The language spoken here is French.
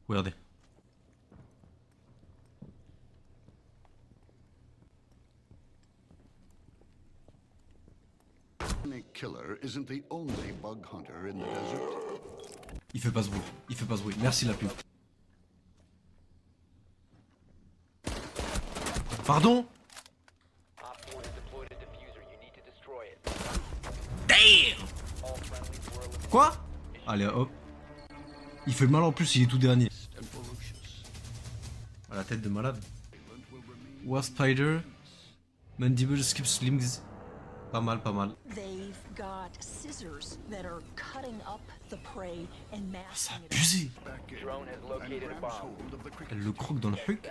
Regardez. Killer isn't the only bug hunter in the desert. Il fait pas ce bruit. Il fait pas ce bruit. Merci la pub. Pardon? Damn! Quoi? Allez hop. Il fait mal en plus, il est tout dernier. À la tête de malade. Wasp Spider. Mandible Skip Slings. Pas mal, pas mal. They've got scissors that are cutting up the prey and C'est masking it. abusé. Back in Drone has and located a grabs bomb. hold of the cricket. Elle le croque dans le huc.